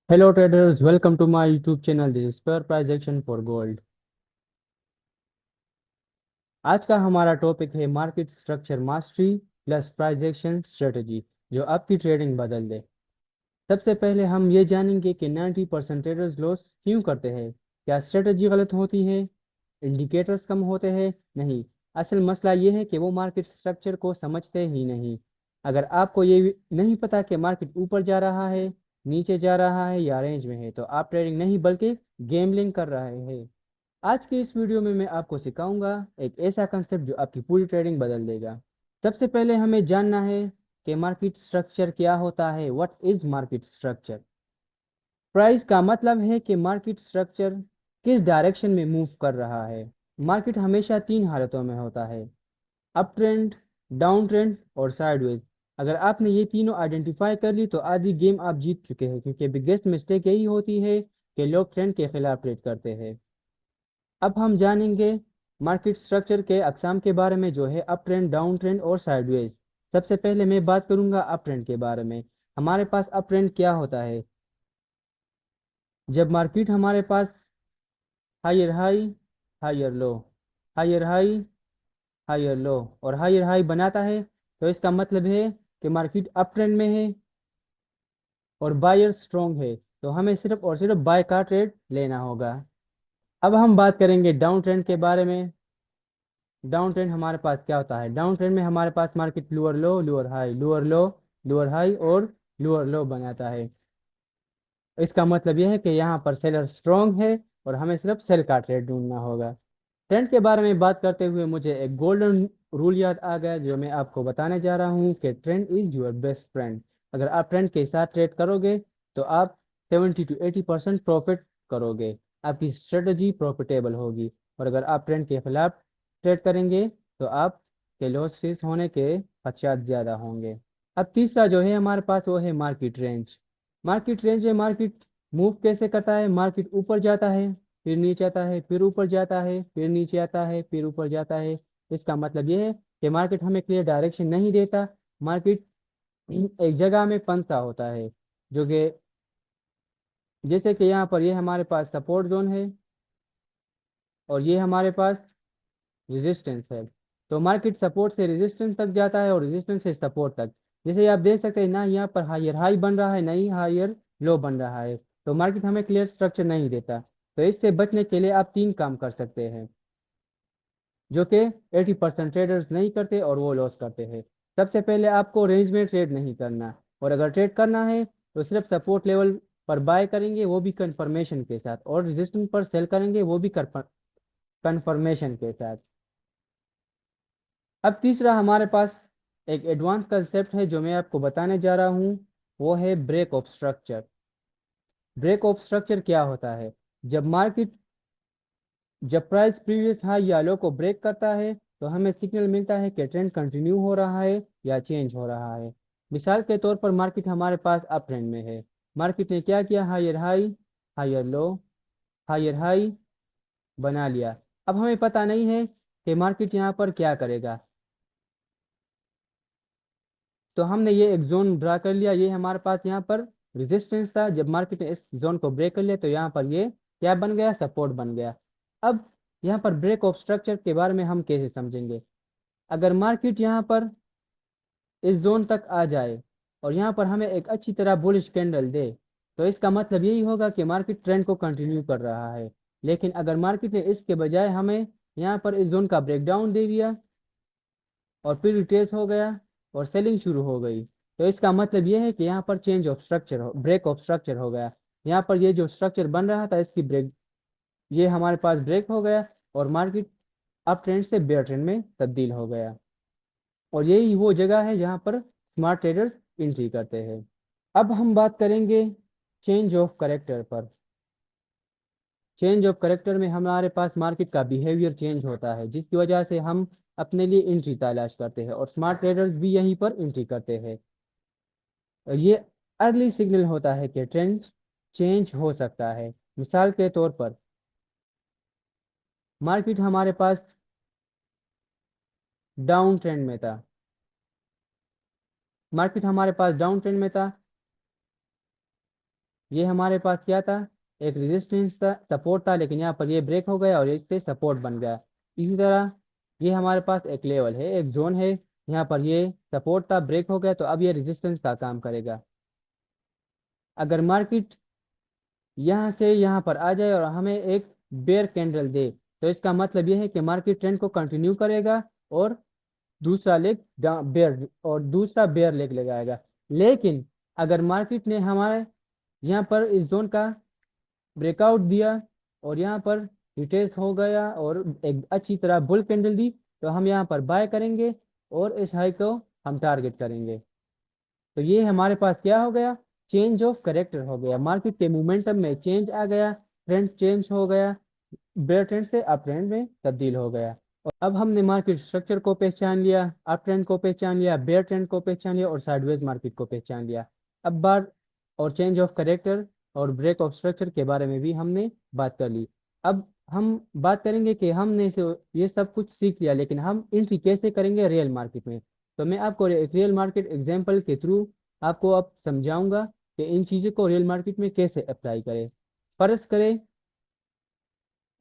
Hello traders, welcome to my YouTube channel. This is fair price action for gold. आज का हमारा topic है market structure mastery plus price action strategy जो आपकी trading बदल दे। सबसे पहले हम ये जानेंगे कि 90% ट्रेडर्स लॉस क्यों करते हैं। क्या स्ट्रेटजी गलत होती है, इंडिकेटर्स कम होते हैं? नहीं, असल मसला ये है कि वो मार्केट स्ट्रक्चर को समझते ही नहीं। अगर आपको ये नहीं पता कि मार्केट ऊपर जा रहा है, नीचे जा रहा है या रेंज में है, तो आप ट्रेडिंग नहीं बल्कि गेमलिंग कर रहे हैं। आज की इस वीडियो में मैं आपको सिखाऊंगा एक ऐसा कंसेप्ट जो आपकी पूरी ट्रेडिंग बदल देगा। सबसे पहले हमें जानना है कि मार्केट स्ट्रक्चर क्या होता है। What is market structure? Price का मतलब है कि मार्केट स्ट्रक्चर किस डायरेक्शन में मूव कर रहा है। मार्केट हमेशा तीन हालतों में होता है, अप ट्रेंड, डाउन ट्रेंड और साइडवेज। अगर आपने ये तीनों आइडेंटिफाई कर ली तो आधी गेम आप जीत चुके हैं, क्योंकि बिगेस्ट मिस्टेक यही होती है कि लोग ट्रेंड के खिलाफ ट्रेड करते हैं। अब हम जानेंगे मार्केट स्ट्रक्चर के अकसाम के बारे में, जो है अप ट्रेंड, डाउन ट्रेंड और साइडवेज। सबसे पहले मैं बात करूंगा अप ट्रेंड के बारे में। हमारे पास अप ट्रेंड क्या होता है? जब मार्केट हमारे पास higher high, higher low, higher high, higher low और हायर हाई बनाता है, तो इसका मतलब है कि मार्केट अप ट्रेंड में है और बायर स्ट्रॉन्ग है, तो हमें सिर्फ और सिर्फ बाय का ट्रेड लेना होगा। अब हम बात करेंगे डाउन ट्रेंड के बारे में। डाउन ट्रेंड हमारे पास क्या होता है? डाउन ट्रेंड में हमारे पास market lower low, lower high, lower low, lower high और लोअर लो बनाता है। इसका मतलब यह है कि यहाँ पर सेलर स्ट्रांग है और हमें सिर्फ सेल का ट्रेड ढूंढना होगा। ट्रेंड के बारे में बात करते हुए मुझे एक गोल्डन रूल याद आ गया, जो मैं आपको बताने जा रहा हूँ कि trend is your best friend. अगर आप ट्रेंड के साथ ट्रेड करोगे तो आप 70 to 80% प्रॉफिट करोगे, आपकी स्ट्रेटजी प्रॉफिटेबल होगी। और अगर आप ट्रेंड के खिलाफ ट्रेड करेंगे तो आपके लॉसेस होने के खदशात ज़्यादा होंगे। अब तीसरा जो है हमारे पास, वो है मार्केट रेंज। मार्केट रेंज में मार्केट मूव कैसे करता है? मार्केट ऊपर जाता है, फिर नीचे आता है, फिर ऊपर जाता है, फिर नीचे आता है, फिर ऊपर जाता है। इसका मतलब यह है कि मार्केट हमें क्लियर डायरेक्शन नहीं देता। मार्केट एक जगह में फंसा होता है, जो कि जैसे कि यहाँ पर ये हमारे पास सपोर्ट जोन है और ये हमारे पास रेजिस्टेंस है। तो मार्केट सपोर्ट से रेजिस्टेंस तक जाता है और रेजिस्टेंस से सपोर्ट तक। जैसे आप देख सकते हैं ना, यहाँ पर हायर हाई बन रहा है, नहीं हायर लो बन रहा है। तो मार्केट हमें क्लियर स्ट्रक्चर नहीं देता। तो इससे बचने के लिए आप तीन काम कर सकते हैं, जो कि 80% ट्रेडर्स नहीं करते और वो लॉस करते हैं। सबसे पहले आपको रेंज में ट्रेड नहीं करना, और अगर ट्रेड करना है तो सिर्फ सपोर्ट लेवल पर बाय करेंगे, वो भी कंफर्मेशन के साथ, और रेजिस्टेंस पर सेल करेंगे, वो भी कंफर्मेशन के साथ। अब तीसरा हमारे पास एक एडवांस कंसेप्ट है जो मैं आपको बताने जा रहा हूँ, वो है break of structure. Break of structure क्या होता है? जब मार्केट, जब प्राइस प्रीवियस हाई या लो को ब्रेक करता है तो हमें सिग्नल मिलता है कि ट्रेंड कंटिन्यू हो रहा है या चेंज हो रहा है। मिसाल के तौर पर मार्केट हमारे पास अप ट्रेंड में है। मार्केट ने क्या किया? Higher high, higher low, higher high बना लिया। अब हमें पता नहीं है कि मार्केट यहाँ पर क्या करेगा, तो हमने ये एक जोन ड्रा कर लिया। ये हमारे पास यहाँ पर रेजिस्टेंस था। जब मार्केट ने इस जोन को ब्रेक कर लिया तो यहाँ पर ये क्या बन गया? सपोर्ट बन गया। अब यहाँ पर ब्रेक ऑफ स्ट्रक्चर के बारे में हम कैसे समझेंगे? अगर मार्केट यहाँ पर इस जोन तक आ जाए और यहाँ पर हमें एक अच्छी तरह बुलिश कैंडल दे, तो इसका मतलब यही होगा कि मार्केट ट्रेंड को कंटिन्यू कर रहा है। लेकिन अगर मार्केट ने इसके बजाय हमें यहाँ पर इस जोन का ब्रेकडाउन दे दिया और फिर रिट्रेस हो गया और सेलिंग शुरू हो गई, तो इसका मतलब यह है कि यहाँ पर चेंज ऑफ स्ट्रक्चर हो, ब्रेक ऑफ स्ट्रक्चर हो गया। यहाँ पर ये जो स्ट्रक्चर बन रहा था इसकी ब्रेक, ये हमारे पास ब्रेक हो गया और मार्केट अप ट्रेंड से बेयर ट्रेंड में तब्दील हो गया। और यही वो जगह है जहाँ पर स्मार्ट ट्रेडर्स एंट्री करते हैं। अब हम बात करेंगे चेंज ऑफ करेक्टर पर। चेंज ऑफ करेक्टर में हमारे पास मार्केट का बिहेवियर चेंज होता है, जिसकी वजह से हम अपने लिए एंट्री तलाश करते हैं और स्मार्ट ट्रेडर्स भी यहीं पर एंट्री करते हैं। और ये अर्ली सिग्नल होता है कि ट्रेंड चेंज हो सकता है। मिसाल के तौर पर मार्केट हमारे पास डाउन ट्रेंड में था, मार्केट हमारे पास डाउन ट्रेंड में था, ये हमारे पास क्या था, एक रेजिस्टेंस था, सपोर्ट था, लेकिन यहाँ पर ये ब्रेक हो गया और इस पे सपोर्ट बन गया। इसी तरह ये हमारे पास एक लेवल है, एक जोन है, यहाँ पर ये सपोर्ट था, ब्रेक हो गया, तो अब ये रेजिस्टेंस का काम करेगा। अगर मार्केट यहाँ से यहाँ पर आ जाए और हमें एक बेयर कैंडल दे, तो इसका मतलब ये है कि मार्केट ट्रेंड को कंटिन्यू करेगा और दूसरा लेग बेयर और दूसरा बेयर लेग लगाएगा। लेकिन अगर मार्केट ने हमारे यहाँ पर इस जोन का ब्रेकआउट दिया और यहाँ पर रिटेस्ट हो गया और एक अच्छी तरह बुल कैंडल दी, तो हम यहाँ पर बाय करेंगे और इस हाई को हम टारगेट करेंगे। तो ये हमारे पास क्या हो गया, चेंज ऑफ करेक्टर हो गया, मार्केट के मोमेंटम में चेंज आ गया, ट्रेंड चेंज हो गया, बेयर ट्रेंड से अप ट्रेंड में तब्दील हो गया। और अब हमने मार्केट स्ट्रक्चर को पहचान लिया, अप ट्रेंड को पहचान लिया, बेयर ट्रेंड को पहचान लिया और साइडवेज मार्केट को पहचान लिया। अब बार और चेंज ऑफ करेक्टर और ब्रेक ऑफ स्ट्रक्चर के बारे में भी हमने बात कर ली। अब हम बात करेंगे कि हमने ये सब कुछ सीख लिया, लेकिन हम एंट्री कैसे करेंगे रियल मार्केट में। तो मैं आपको एक रियल मार्केट एग्जाम्पल के थ्रू आपको अब समझाऊंगा कि इन चीज़ों को रियल मार्केट में कैसे अप्लाई करें। फर्ज करें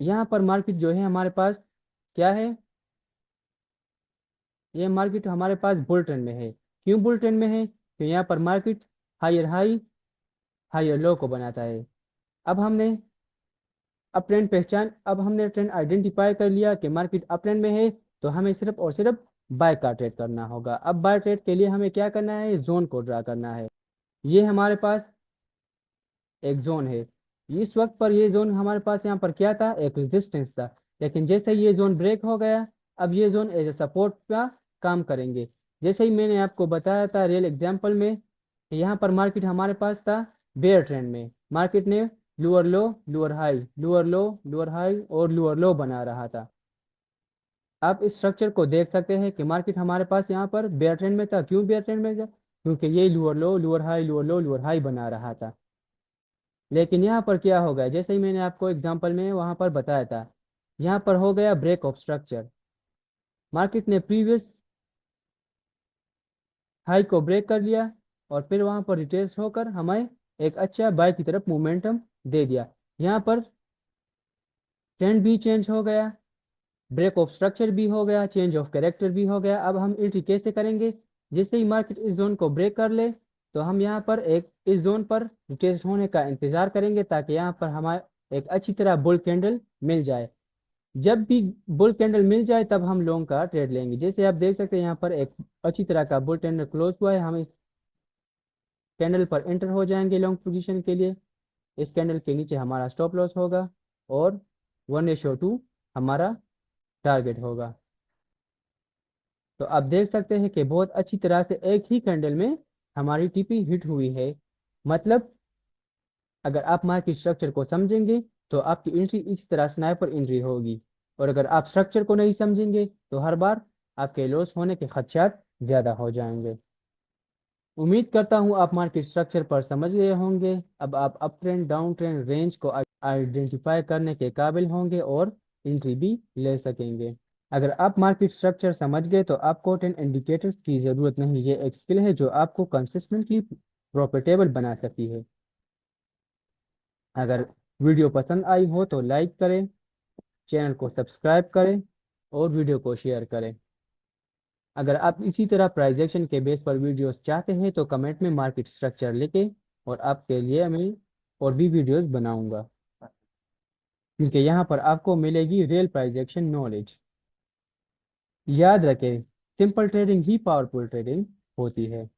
यहाँ पर मार्केट जो है हमारे पास क्या है, ये मार्केट हमारे पास बुल ट्रेंड में है। क्यों बुल ट्रेंड में है, तो यहाँ पर market higher high higher low को बनाता है। अब हमने अब हमने ट्रेंड आइडेंटिफाई कर लिया कि मार्केट अप ट्रेंड में है, तो हमें सिर्फ और सिर्फ बाय का ट्रेड करना होगा। अब बाय ट्रेड के लिए हमें क्या करना है, जोन को ड्रा करना है। ये हमारे पास एक जोन है, इस वक्त पर ये जोन हमारे पास यहाँ पर क्या था, एक रेजिस्टेंस था, लेकिन जैसे ही ये जोन ब्रेक हो गया, अब ये जोन एज ए सपोर्ट का काम करेंगे। जैसे ही मैंने आपको बताया था रियल एग्जांपल में, यहाँ पर मार्केट हमारे पास था बेयर ट्रेंड में, मार्केट ने lower low lower high lower low lower high और लोअर लो बना रहा था। आप इस स्ट्रक्चर को देख सकते हैं कि मार्केट हमारे पास यहाँ पर बेयर ट्रेंड में था। क्यों बेयर ट्रेंड में था, क्योंकि ये lower low lower high lower low lower high बना रहा था। लेकिन यहाँ पर क्या हो गया, जैसे ही मैंने आपको एग्जांपल में वहां पर बताया था, यहाँ पर हो गया ब्रेक ऑफ स्ट्रक्चर। मार्केट ने प्रीवियस हाई को ब्रेक कर लिया और फिर वहां पर रिट्रेस होकर हमें एक अच्छा बाय की तरफ मोमेंटम दे दिया। यहाँ पर ट्रेंड भी चेंज हो गया, ब्रेक ऑफ स्ट्रक्चर भी हो गया, चेंज ऑफ कैरेक्टर भी हो गया। अब हम एंट्री कैसे करेंगे, जैसे ही मार्केट इस जोन को ब्रेक कर ले, तो हम यहाँ पर एक इस जोन पर टेस्ट होने का इंतजार करेंगे, ताकि यहाँ पर हमारे एक अच्छी तरह बुल कैंडल मिल जाए। जब भी बुल कैंडल मिल जाए तब हम लॉन्ग का ट्रेड लेंगे। जैसे आप देख सकते हैं यहाँ पर एक अच्छी तरह का बुल कैंडल क्लोज हुआ है, हम इस कैंडल पर एंटर हो जाएंगे लॉन्ग पोजीशन के लिए। इस कैंडल के नीचे हमारा स्टॉप लॉस होगा और 1:2 हमारा टारगेट होगा। तो आप देख सकते हैं कि बहुत अच्छी तरह से एक ही कैंडल में हमारी टीपी हिट हुई है। मतलब अगर आप मार्केट स्ट्रक्चर को समझेंगे तो आपकी एंट्री इसी तरह स्नाइपर एंट्री होगी, और अगर आप स्ट्रक्चर को नहीं समझेंगे तो हर बार आपके लॉस होने के खदशात ज़्यादा हो जाएंगे। उम्मीद करता हूँ आप मार्केट स्ट्रक्चर पर समझ गए होंगे। अब आप up trend down trend range को आइडेंटिफाई करने के काबिल होंगे और एंट्री भी ले सकेंगे। अगर आप मार्केट स्ट्रक्चर समझ गए तो आपको 10 इंडिकेटर्स की ज़रूरत नहीं, ये एक स्किल है जो आपको कंसिस्टेंटली प्रॉफिटेबल बना सकती है। अगर वीडियो पसंद आई हो तो लाइक करें, चैनल को सब्सक्राइब करें और वीडियो को शेयर करें। अगर आप इसी तरह प्राइजेक्शन के बेस पर वीडियोस चाहते हैं तो कमेंट में मार्केट स्ट्रक्चर लिखें, और आपके लिए मैं और भी वीडियोस बनाऊंगा, क्योंकि यहाँ पर आपको मिलेगी रियल प्राइजेक्शन नॉलेज। याद रखें, सिंपल ट्रेडिंग ही पावरफुल ट्रेडिंग होती है।